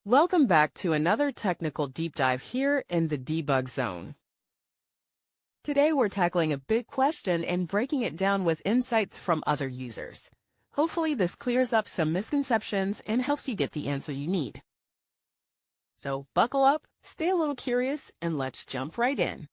Welcome back to another technical deep dive here in the debug zone. Today we're tackling a big question and breaking it down with insights from other users. Hopefully this clears up some misconceptions and helps you get the answer you need. So buckle up, stay a little curious, and let's jump right in.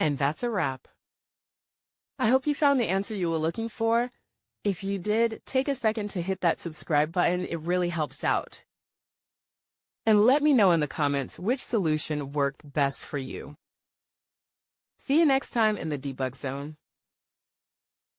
And that's a wrap. I hope you found the answer you were looking for. If you did, take a second to hit that subscribe button. It really helps out. And let me know in the comments which solution worked best for you. See you next time in the debug zone.